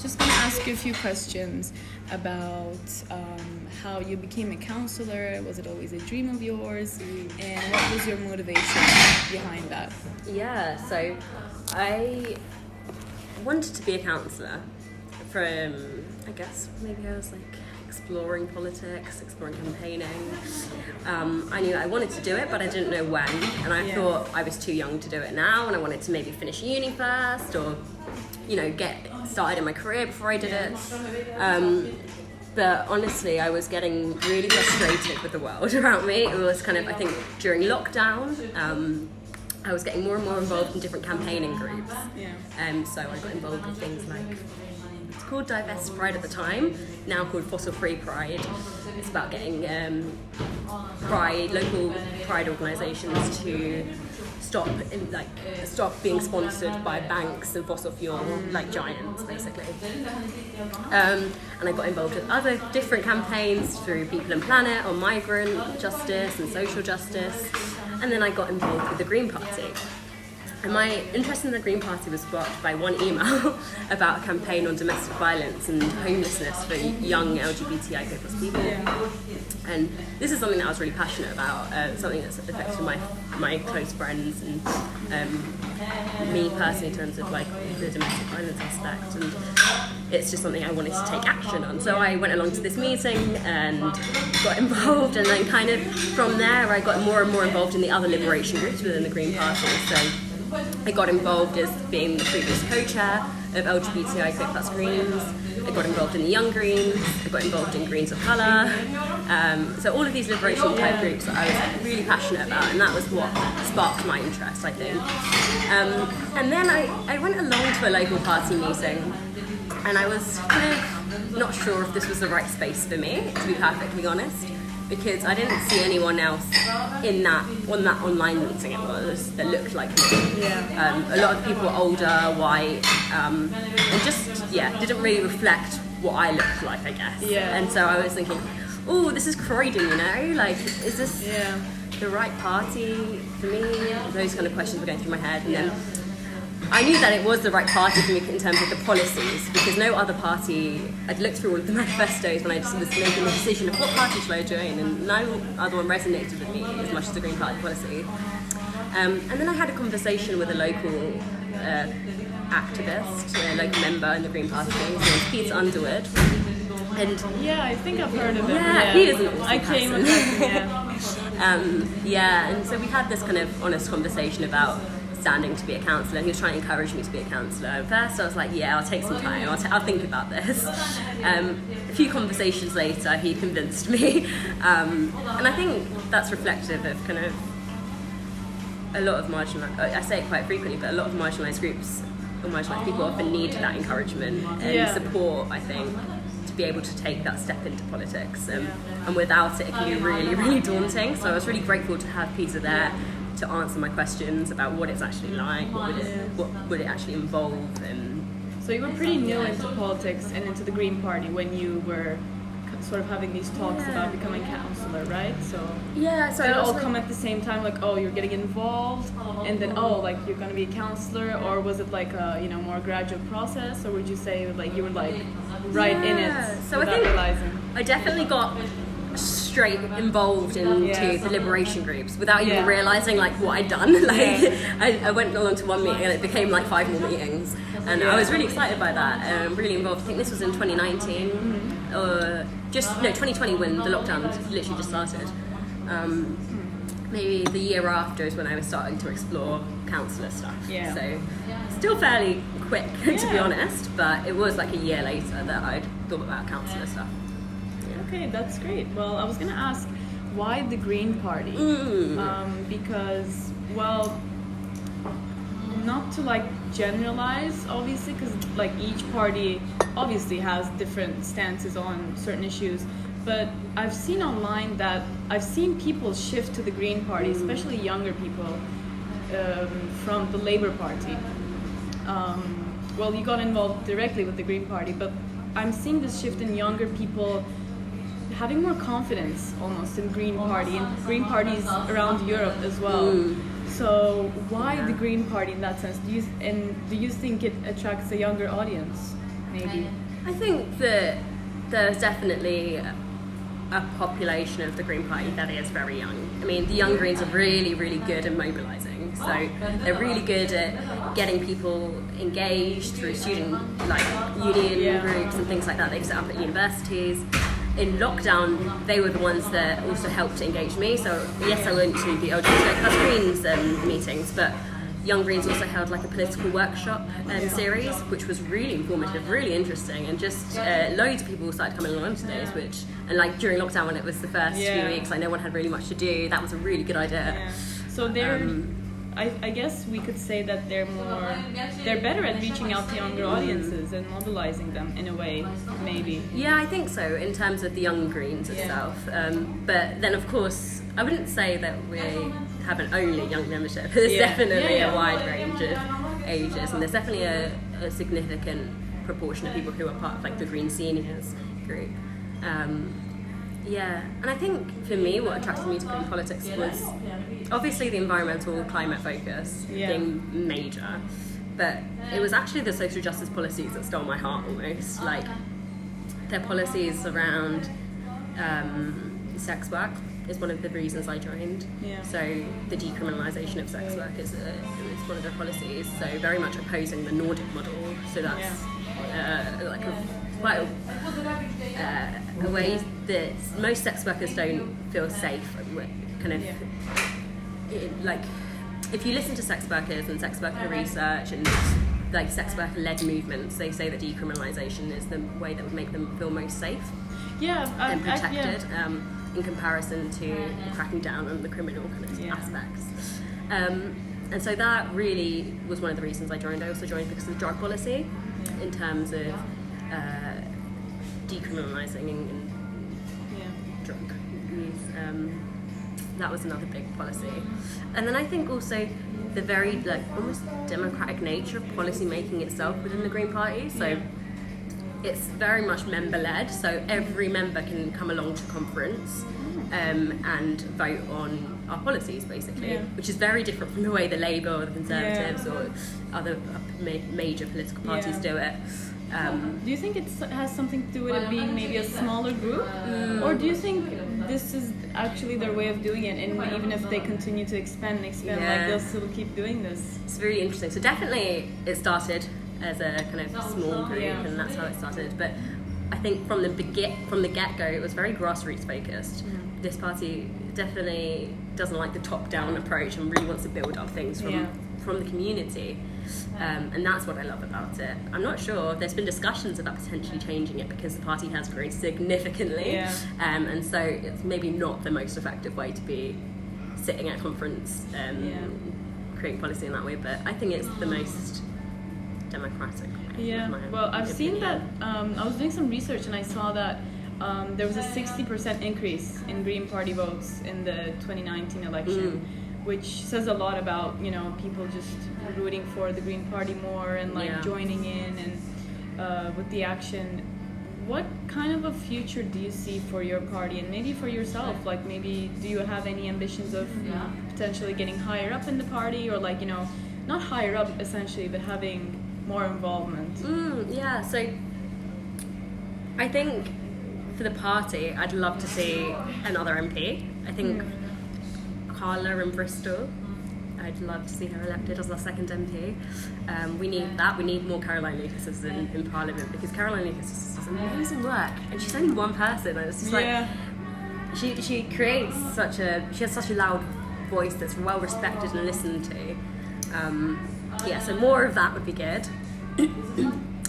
just going to ask you a few questions about how you became a councillor. Was it always a dream of yours? And what was your motivation behind that? Yeah, so I wanted to be a councillor from, I guess, maybe I was like exploring politics, exploring campaigning. I knew I wanted to do it, but I didn't know when. And I thought I was too young to do it now, and I wanted to maybe finish uni first or, get started in my career before I did it. But honestly, I was getting really frustrated with the world around me. It was kind of, I think, during lockdown, I was getting more and more involved in different campaigning groups. So I got involved with things like, it's called Divest Pride at the time, now called Fossil Free Pride. It's about getting local pride organisations to stop being sponsored by banks and fossil fuel giants, basically. And I got involved with other different campaigns through People and Planet on migrant justice and social justice, and then I got involved with the Green Party. And my interest in the Green Party was sparked by one email about a campaign on domestic violence and homelessness for young LGBTIQ+ people. And this is something that I was really passionate about, something that's affected my close friends and me personally in terms of the domestic violence aspect. And it's just something I wanted to take action on. So I went along to this meeting and got involved, and then kind of from there I got more and more involved in the other liberation groups within the Green Party. So I got involved as being the previous co-chair of LGBTIQ+ Greens. I got involved in the Young Greens. I got involved in Greens of Colour. So all of these liberation type groups that I was really passionate about, and that was what sparked my interest, I think. And then I went along to a local party meeting, and I was kind of not sure if this was the right space for me, to be perfectly honest, because I didn't see anyone else on that online meeting that looked like me. A lot of people were older, white, and just didn't really reflect what I looked like, I guess. And so I was thinking, oh, this is Croydon, is this the right party for me? Those kind of questions were going through my head, and then I knew that it was the right party for me in terms of the policies, because no other party, I'd looked through all of the manifestos when I just was making the decision of what party should I join, and no other one resonated with me as much as the Green Party policy. And then I had a conversation with a local activist, a local member in the Green Party, his name's Peter Underwood. And I think I've heard of him. He is an awesome I came across him, and so we had this kind of honest conversation about standing to be a councillor. He was trying to encourage me to be a councillor. At first I was like, I'll take some time, I'll think about this. A few conversations later he convinced me, and I think that's reflective of kind of a lot of marginalised, I say it quite frequently, but a lot of marginalised groups or marginalised people often need that encouragement and support, I think, to be able to take that step into politics, and without it can be really, really daunting. So I was really grateful to have Peter there to answer my questions about what it's actually like, what would it actually involve. And so you were pretty new into politics and into the Green Party when you were sort of having these talks about becoming councillor, right? So so did it all come at the same time, you're getting involved, and then you're going to be a councillor, or was it like a more gradual process, or would you say you were right in it so without I think realizing? I definitely got straight involved into the liberation groups without even realising what I'd done. I went along to one meeting and it became 5 more meetings, and I was really excited by that, really involved. I think this was in 2019, 2020 when the lockdown literally just started. Maybe the year after is when I was starting to explore councillor stuff. So still fairly quick to be honest, but it was a year later that I'd thought about councillor stuff. Okay, that's great. Well, I was going to ask, why the Green Party? Because, not to generalize, obviously, because each party obviously has different stances on certain issues, but I've seen online that I've seen people shift to the Green Party, especially younger people, from the Labour Party. You got involved directly with the Green Party, but I'm seeing this shift in younger people having more confidence almost in Green Party and Green parties around Europe as well. So why the Green Party in that sense? Do you think it attracts a younger audience? maybe? I think that there's definitely a population of the Green Party that is very young. I mean, the Young Greens are really, really good at mobilising. So they're really good at getting people engaged through student union groups and things like that they've set up at universities. In lockdown, they were the ones that also helped to engage me. So yes, I went to the LGBT Greens meetings, but Young Greens also held like a political workshop series, which was really informative, really interesting, and just loads of people started coming along to those. And like during lockdown, when it was the first few weeks, like no one had really much to do. That was a really good idea. Yeah. So they're, I guess we could say that they're better at reaching out to younger audiences and mobilizing them in a way, maybe. Yeah, I think so in terms of the Young Greens itself. But then of course, I wouldn't say that we have an only young membership. There's definitely a wide range of ages, and there's definitely a significant proportion of people who are part of like the Green Seniors group. And I think for me what attracted me to Green politics was obviously the environmental climate focus being major, but it was actually the social justice policies that stole my heart almost. Like their policies around sex work is one of the reasons I joined. So the decriminalisation of sex work is one of their policies, so very much opposing the Nordic model. So that's quite a way that most sex workers don't feel safe. Kind of like if you listen to sex workers and sex worker research and like sex worker led movements, they say that decriminalisation is the way that would make them feel most safe and protected in comparison to cracking down on the criminal kind of aspects. And so that really was one of the reasons I joined. I also joined because of the drug policy in terms of decriminalising and drug use. That was another big policy. And then I think also the very like almost democratic nature of policy making itself within the Green Party. So it's very much member led, so every member can come along to conference and vote on our policies basically, which is very different from the way the Labour or the Conservatives or other major political parties do it. Do you think it has something to do with it being maybe a smaller group? Or do you think this is actually their way of doing it, and even if they continue to expand, like they'll still keep doing this? It's really interesting. So definitely it started as a kind of small group and that's how it started, but I think from the get-go it was very grassroots focused. This party definitely doesn't like the top-down approach and really wants to build up things from the community. And that's what I love about it. I'm not sure, there's been discussions about potentially changing it because the party has grown significantly, and so it's maybe not the most effective way to be sitting at a conference creating policy in that way, but I think it's the most democratic way. Well, I've seen that, I was doing some research and I saw that there was a 60% increase in Green Party votes in the 2019 election, which says a lot about, people just rooting for the Green Party more and joining in and with the action. What kind of a future do you see for your party and maybe for yourself? Like maybe do you have any ambitions of potentially getting higher up in the party, or like, not higher up essentially, but having more involvement? So I think for the party, I'd love to see another MP. I think Carla in Bristol, I'd love to see her elected as our second MP. We need that. We need more Caroline Lucases in Parliament, because Caroline Lucas does amazing work, and she's only one person. And it's just like she has such a loud voice that's well respected and listened to. So more of that would be good.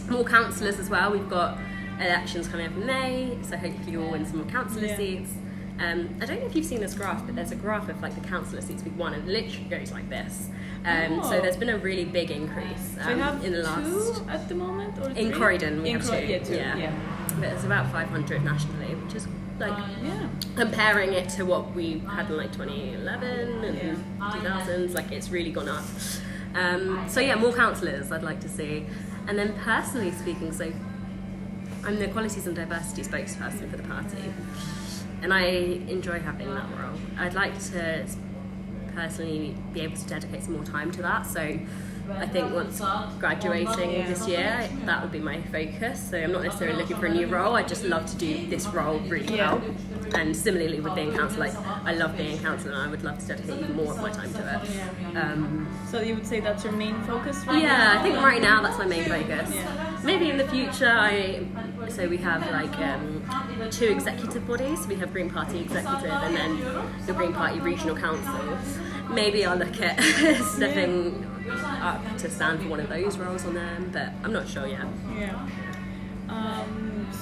More councillors as well. We've got elections coming up in May, so hopefully we'll win some more councillor seats. I don't know if you've seen this graph, but there's a graph of like the councillor seats we've won, and it literally goes like this. So there's been a really big increase so you have in the last. 2 at the moment, or in Croydon we have 2. Yeah. But it's about 500 nationally, which is like comparing it to what we had in like 2011 and 2000s, like it's really gone up. More councillors I'd like to see. And then personally speaking, so I'm the Equalities and Diversity spokesperson for the party, and I enjoy having that role. I'd like to personally be able to dedicate some more time to that, so I think once graduating this year, that would be my focus. So I'm not necessarily looking for a new role. I just love to do this role really well. And similarly with being councillor, like I love being a councillor and I would love to dedicate even more of my time to it. So you would say that's your main focus right now? Yeah, I think right now that's my main focus. Maybe in the future, so we have like 2 executive bodies. We have Green Party Executive and then the Green Party Regional Council. Maybe I'll look at stepping up to stand for one of those roles on them, but I'm not sure yet.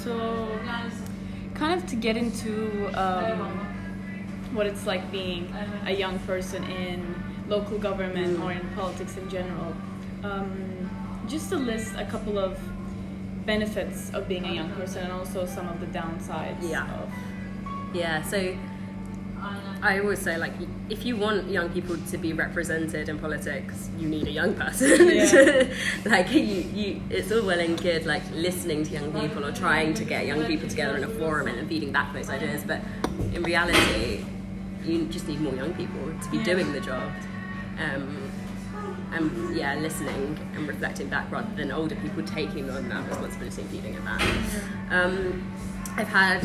So kind of to get into what it's like being a young person in local government or in politics in general, just to list a couple of benefits of being a young person and also some of the downsides so I always say, like, if you want young people to be represented in politics, you need a young person. Like, it's all well and good, like, listening to young people or trying to get young people together in a forum and feeding back those ideas, but in reality, you just need more young people to be doing the job. And listening and reflecting back rather than older people taking on that responsibility and feeding it back. I've had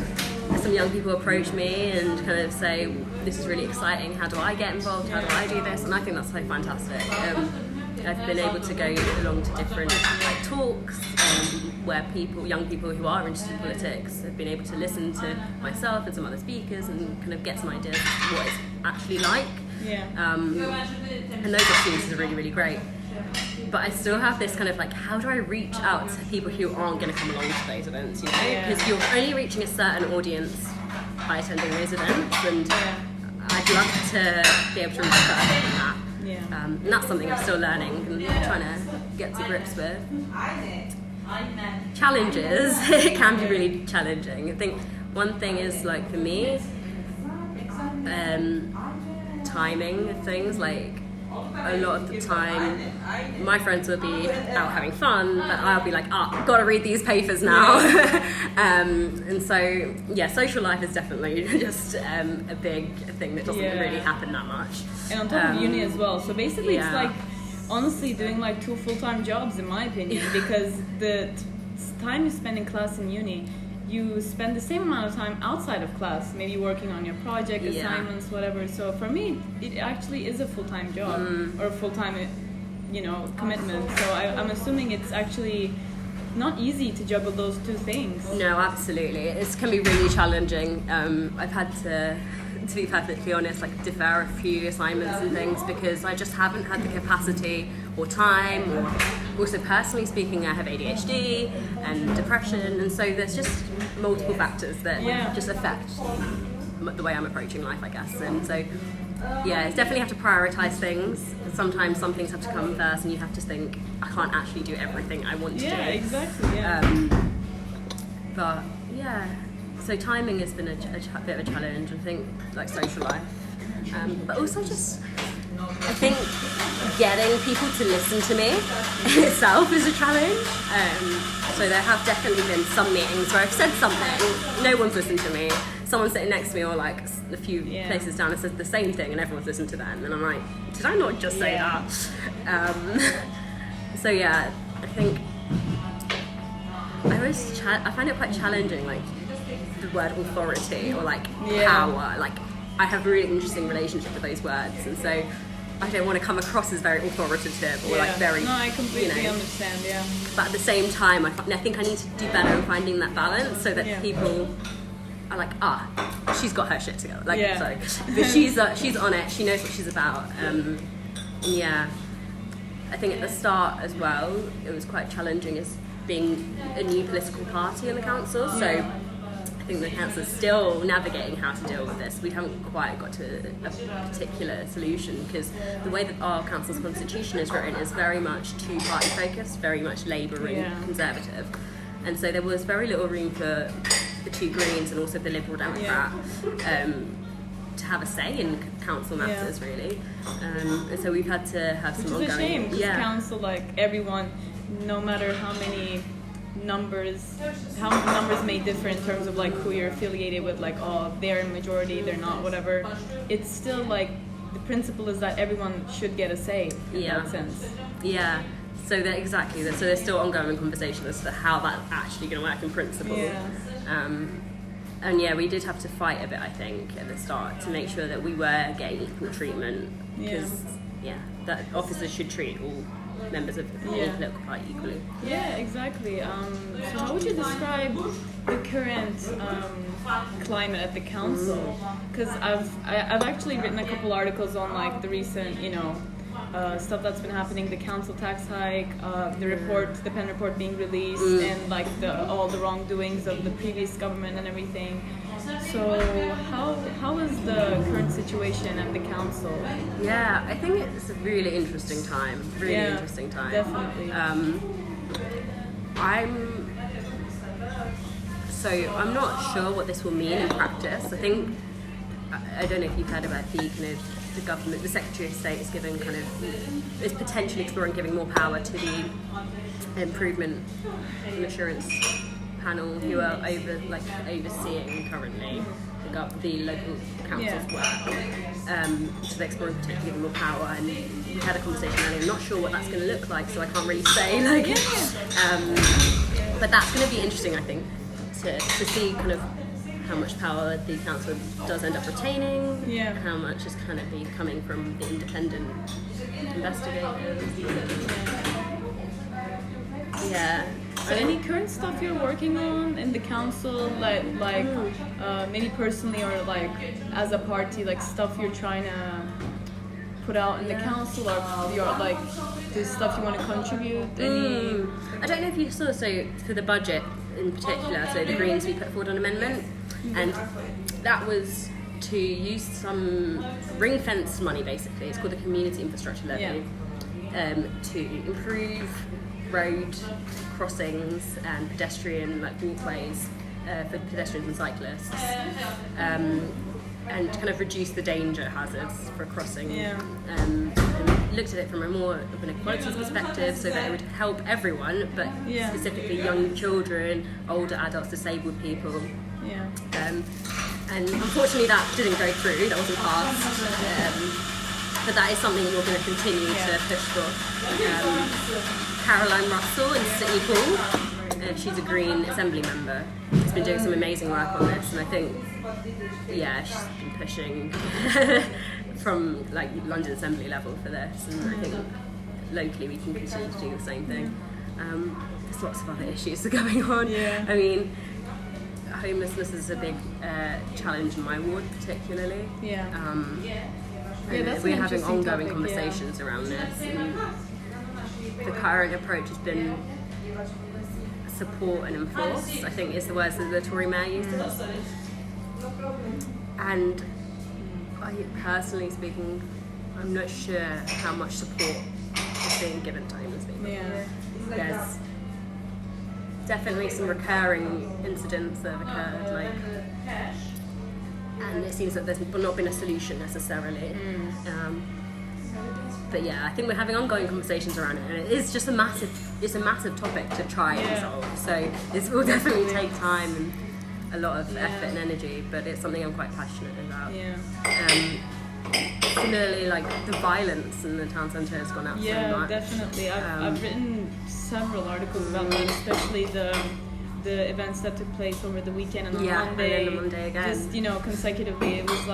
some young people approach me and kind of say, this is really exciting, how do I get involved, how do I do this? And I think that's so fantastic. I've been able to go along to different talks where young people who are interested in politics have been able to listen to myself and some other speakers and kind of get some ideas of what it's actually like. And those opportunities are really, really great. But I still have this kind of like, how do I reach out to people who aren't going to come along to those events, Because you're only reaching a certain audience by attending those events, and I'd love to be able to reach further than that. And that's something I'm still learning and trying to get to grips with. Challenges, it can be really challenging. I think one thing is, like, for me, timing of things, like a lot of the time my friends will be out having fun, but I'll be like, gotta read these papers now. And so social life is definitely just a big thing that doesn't really happen that much, and on top of uni as well, so basically it's like honestly doing like 2 full-time jobs in my opinion, because the time you spend in class in uni, you spend the same amount of time outside of class, maybe working on your project, assignments, whatever. So for me, it actually is a full-time job or a full-time, commitment. So I'm assuming it's actually not easy to juggle those 2 things. No, absolutely. It can be really challenging. I've had to be perfectly honest, like defer a few assignments and things because I just haven't had the capacity or time, or also personally speaking, I have ADHD and depression, and so there's just multiple factors that just affect the way I'm approaching life, I guess. And so it's definitely have to prioritize things. Sometimes some things have to come first and you have to think, I can't actually do everything I want to do. Exactly. But so timing has been a bit of a challenge, I think, like social life. But also just, I think getting people to listen to me in itself is a challenge. So there have definitely been some meetings where I've said something, no one's listened to me. Someone's sitting next to me or like a few places down and says the same thing and everyone's listened to them. And I'm like, did I not just say that? I think I find it quite challenging, like the word authority or like power. Like I have a really interesting relationship with those words, and so I don't want to come across as very authoritative or like very. No, I completely understand. Yeah. But at the same time, I think I need to do better in finding that balance so that people are like, she's got her shit together. Like, sorry, but she's on it. She knows what she's about. I think at the start as well, it was quite challenging as being a new political party in the council. So I think the council is still navigating how to deal with this. We haven't quite got to a particular solution because the way that our council's constitution is written is very much two-party focused, very much Labour and Conservative. And so there was very little room for the two Greens and also the Liberal Democrat to have a say in council matters, really. And so we've had to have some ongoing... Which is a shame, because council, like everyone, no matter how many numbers may differ in terms of like who you're affiliated with, like they're a majority, they're not, whatever, it's still like the principle is that everyone should get a say in that sense. Yeah. So they're exactly that. So there's still ongoing conversation as to how that's actually going to work in principle. And yeah, we did have to fight a bit, I think, at the start to make sure that we were getting equal treatment. Because that officers should treat all members of any political party equally. Yeah, exactly. So how would you describe the current climate at the council? Because I've actually written a couple articles on like the recent, stuff that's been happening, the council tax hike, the pen report being released, and like all the wrongdoings of the previous government and everything. So how is the current situation at the council? Yeah, I think it's a really interesting time. Interesting time. Definitely. I'm not sure what this will mean in practice. I don't know if you've heard about the government, the Secretary of State is potentially exploring giving more power to the Improvement and Assurance Panel, who are overseeing currently the local council's work. So they're exploring potentially giving more power, and we had a conversation earlier. I'm not sure what that's going to look like, so I can't really say. But that's going to be interesting, I think, to see kind of how much power the council does end up retaining, how much is kind of be coming from the independent investigators. So any current stuff you're working on in the council, like maybe personally or like as a party, like stuff you're trying to put out in the council, or you're like the stuff you want to contribute? I don't know if you saw, so for the budget in particular, so the Greens, we put forward an amendment, and that was to use some ring-fenced money, basically. It's called the Community Infrastructure Levy, to improve road crossings and pedestrian walkways for pedestrians and cyclists, and kind of reduce the danger hazards for crossing. And looked at it from a more of an equalities perspective, so that it would help everyone, but specifically young children, older adults, disabled people. And unfortunately that didn't go through, that wasn't passed. But that is something we're going to continue to push for. Caroline Russell in City Hall, she's a Green Assembly member. She's been doing some amazing work on this, and I think, she's been pushing from London Assembly level for this, and I think locally we can continue to do the same thing. There's lots of other issues that are going on. I mean, homelessness is a big challenge in my ward particularly. We're having ongoing conversations around this. And the current approach has been support and enforce, I think is the words that the Tory mayor uses. And personally speaking, I'm not sure how much support is being given to homeless people. There's definitely some recurring incidents that have occurred, and it seems that there's not been a solution necessarily. But I think we're having ongoing conversations around it, and it is just a massive topic to try and solve. So this will definitely take time and a lot of effort and energy, but it's something I'm quite passionate about. Similarly, the violence in the town centre has gone up so much. Definitely. I've written several articles about that, especially the events that took place over the weekend and on Monday. And then the Monday again. Just consecutively, it was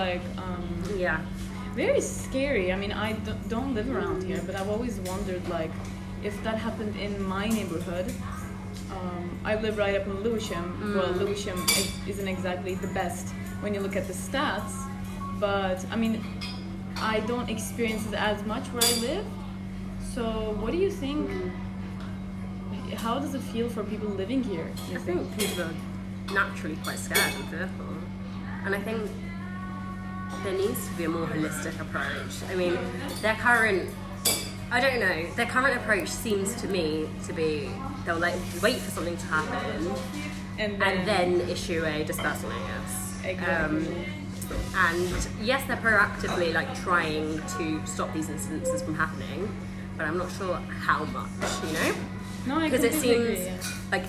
very scary. I mean, I don't live around here, but I've always wondered if that happened in my neighborhood. I live right up in Lewisham. Well, Lewisham isn't exactly the best when you look at the stats, but I mean, I don't experience it as much where I live. So what do you think? How does it feel for people living here? I think people are naturally quite scared and fearful, and I think there needs to be a more holistic approach. I mean, their current approach seems to me to be they'll wait for something to happen and then issue a dispersal notice. Exactly. And yes, they're proactively trying to stop these incidences from happening, but I'm not sure how much, No, I because it completely seems agree, like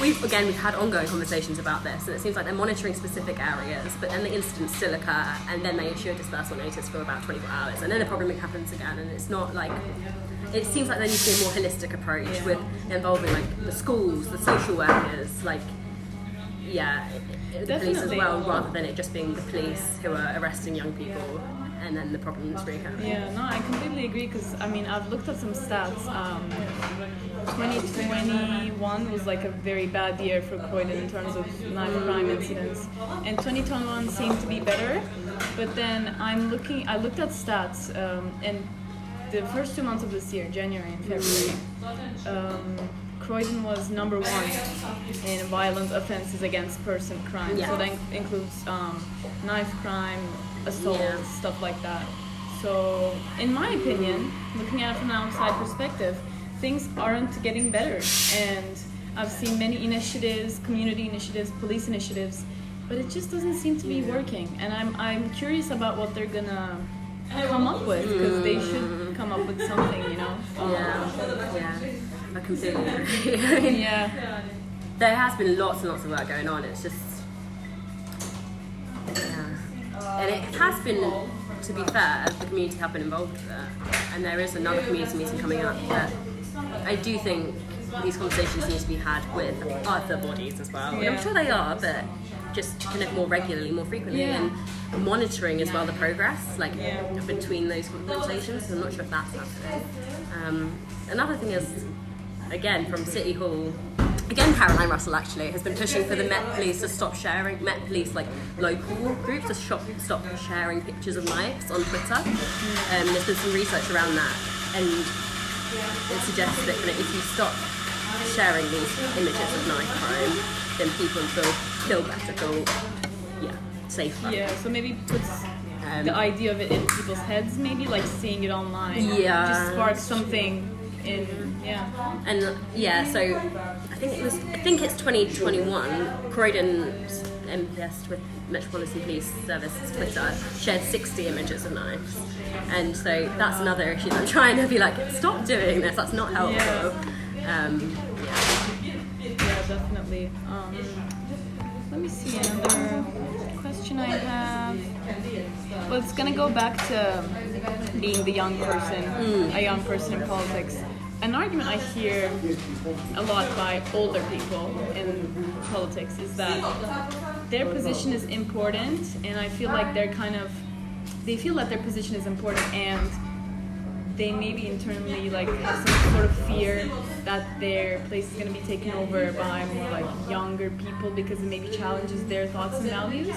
we've had ongoing conversations about this, and it seems like they're monitoring specific areas, but then the incidents still occur, and then they issue a dispersal notice for about 24 hours, and then the problem happens again, and it's not like. It seems like there needs to be a more holistic approach with involving like the schools, the social workers, like the police as well, rather than it just being the police who are arresting young people and then the problems reoccurring. Yeah, no, I completely agree because I mean I've looked at some stats. 2021 was like a very bad year for Croydon in terms of knife crime incidents, and 2021 seemed to be better. But then I looked at stats, and the first 2 months of this year, January and February, Croydon was number 1 in violent offences against person crime. Yeah. So that includes knife crime, assault, stuff like that. So, in my opinion, looking at it from an outside perspective, things aren't getting better. And I've seen many initiatives, community initiatives, police initiatives, but it just doesn't seem to be working. And I'm curious about what they're gonna come up with, because they should come up with something, you know. I completely agree. Yeah. There has been lots and lots of work going on. It's just and it has been, to be fair, the community have been involved with it, and there is another community meeting coming up. But I do think these conversations need to be had with other bodies as well. And I'm sure they are, but just to connect more regularly, more frequently, and monitoring as well the progress, like between those conversations. I'm not sure if that's happening. Another thing is, again, from City Hall, Caroline Russell actually has been pushing for the Met Police to stop sharing, Met Police like local groups to stop sharing pictures of knives on Twitter. There's been some research around that, and it suggests that if you stop sharing these images of knife crime, then people feel better, feel safer. Yeah, so maybe puts the idea of it in people's heads, maybe like seeing it online. Yeah. Just sparks something in, And so I think it's 2021, Croydon's MPS with Metropolitan Police Service Twitter shared 60 images of knives. And so that's another issue that I'm trying to be like, stop doing this, that's not helpful. Yeah, definitely. Let me see another question I have. Well, it's gonna go back to being the young person, a young person in politics. An argument I hear a lot by older people in politics is that their position is important, and I feel like they feel that their position is important, and they maybe internally like have some sort of fear that their place is going to be taken over by more like younger people because it maybe challenges their thoughts and values.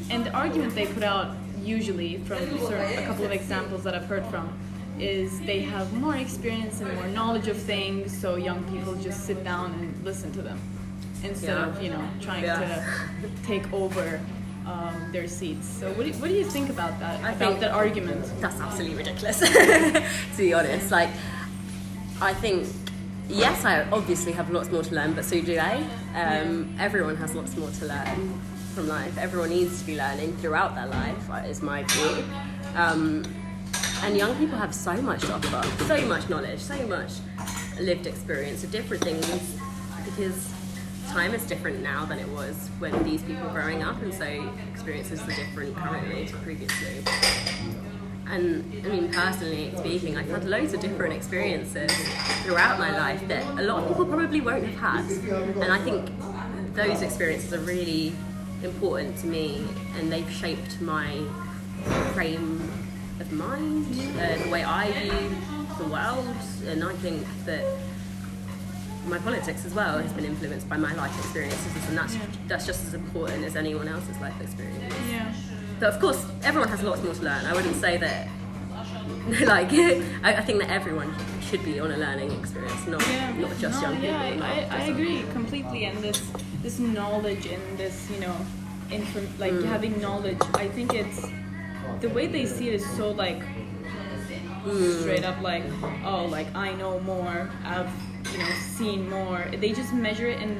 And the argument they put out, usually from a couple of examples that I've heard from, is they have more experience and more knowledge of things, so young people just sit down and listen to them instead of trying to take over their seats. So what do you think about that? I think that argument? That's absolutely ridiculous, to be honest. Like, I think, yes, I obviously have lots more to learn, but so do they. Everyone has lots more to learn from life. Everyone needs to be learning throughout their life, is my view. And young people have so much to offer, so much knowledge, so much lived experience of different things, because time is different now than it was when these people were growing up, and so experiences are different currently to previously. And I mean, personally speaking, I've had loads of different experiences throughout my life that a lot of people probably won't have had, and I think those experiences are really important to me, and they've shaped my frame of mind, the way I view the world, and I think that my politics as well has been influenced by my life experiences, and that's just as important as anyone else's life experience. Yeah. But of course, everyone has lots more to learn. I wouldn't say that, like, I think that everyone should be on a learning experience, not just young people. I agree completely, and this knowledge and this, having knowledge, I think it's, the way they see it is so like straight up like, oh, like I know more, I've seen more. They just measure it in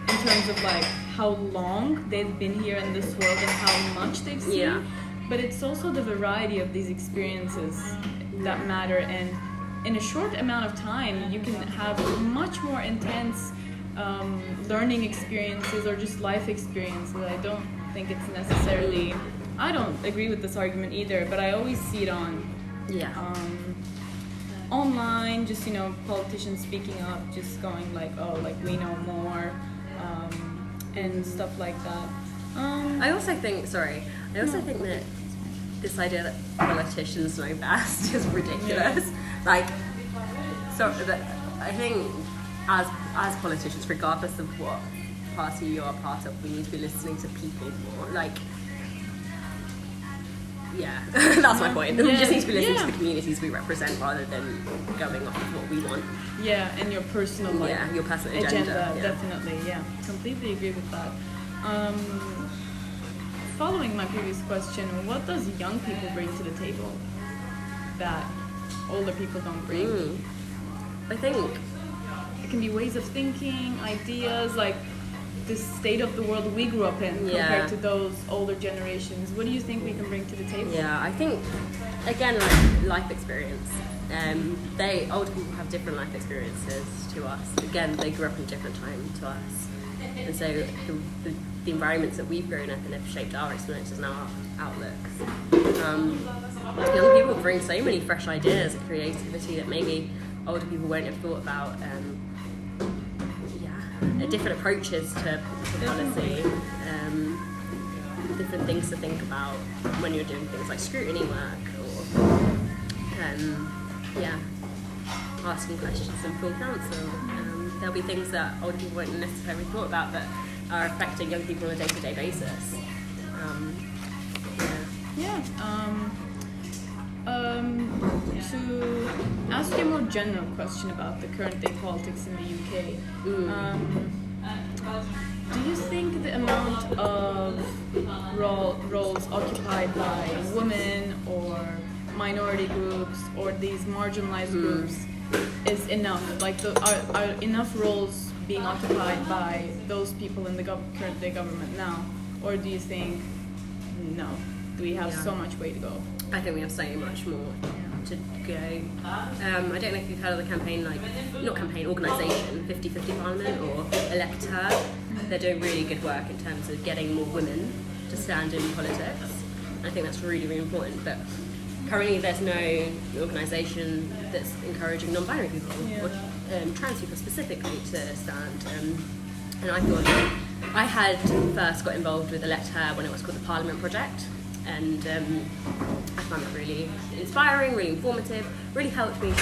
terms of like how long they've been here in this world and how much they've seen. But it's also the variety of these experiences that matter, and in a short amount of time, you can have much more intense learning experiences or just life experiences. I don't think it's necessarily... I don't agree with this argument either, but I always see it on online, just, you know, politicians speaking up, just going like, oh, like, we know more, and stuff like that. I also think that this idea that politicians know best is ridiculous. Yeah. Like, so that I think as politicians, regardless of what party you are part of, we need to be listening to people more. Like, yeah, that's my point. We just need to be listening to the communities we represent rather than going off of what we want. Yeah, and your personal life. Yeah, your personal agenda. Definitely, yeah. Completely agree with that. Following my previous question, what does young people bring to the table that older people don't bring? I think it can be ways of thinking, ideas, like the state of the world we grew up in compared to those older generations. What do you think we can bring to the table? Yeah, I think, again, like life experience. Older people have different life experiences to us. Again, they grew up in a different time to us. And so the environments that we've grown up in have shaped our experiences and our outlooks. Young people bring so many fresh ideas and creativity that maybe older people won't have thought about. Different approaches to policy, different things to think about when you're doing things like scrutiny work or asking questions in full council. There'll be things that older people won't necessarily thought about that are affecting young people on a day-to-day basis. To ask you a more general question about the current day politics in the UK, do you think the amount of roles occupied by women or minority groups or these marginalized groups is enough? Like, are enough roles being occupied by those people in the current day government now? Or do you think, no, we have so much way to go? I think we have so much more to go. I don't know if you've heard of the campaign, organisation, 50-50 Parliament or Elect Her. They're doing really good work in terms of getting more women to stand in politics. I think that's really, really important. But currently there's no organisation that's encouraging non-binary people or trans people specifically to stand. And I thought I had first got involved with Elect Her when it was called the Parliament Project. And I found that really inspiring, really informative, really helped me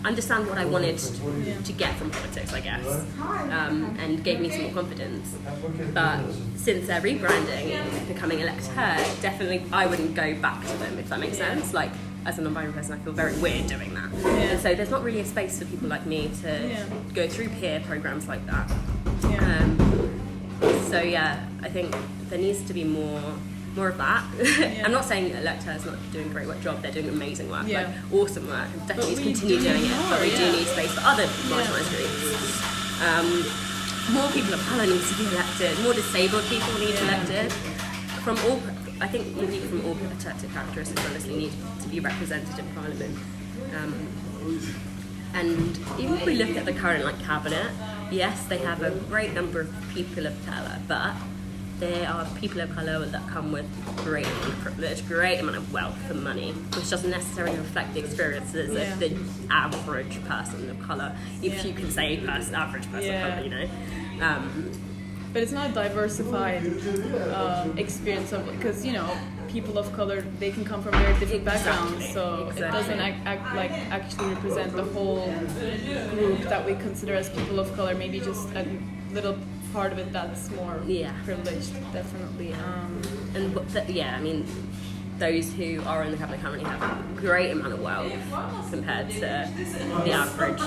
understand what I wanted to get from politics, I guess, and gave me some more confidence. But since they're rebranding and becoming Elect Her, definitely I wouldn't go back to them, if that makes sense. Like, as a non-binary person, I feel very weird doing that. And so there's not really a space for people like me to go through peer programs like that. I think there needs to be more of that. I'm not saying Elect Her is not doing a great job, they're doing amazing work, like awesome work, and definitely continue doing it, but we do need space for other marginalised groups. More people of colour need to be elected, more disabled people need elected. I think more people from all protected characteristics honestly need to be represented in Parliament. And even if we look at the current cabinet, yes, they have a great number of people of colour, but they are people of colour that come with great amount of privilege, great amount of wealth and money, which doesn't necessarily reflect the experiences of the average person of colour, if you can say average person of colour, you know. But it's not a diversified experience of, because, you know, people of color, they can come from very different backgrounds, so it doesn't actually represent the whole group that we consider as people of color, maybe just a little part of it that's more privileged, definitely. I mean, those who are in the cabinet currently have a great amount of wealth compared to the average.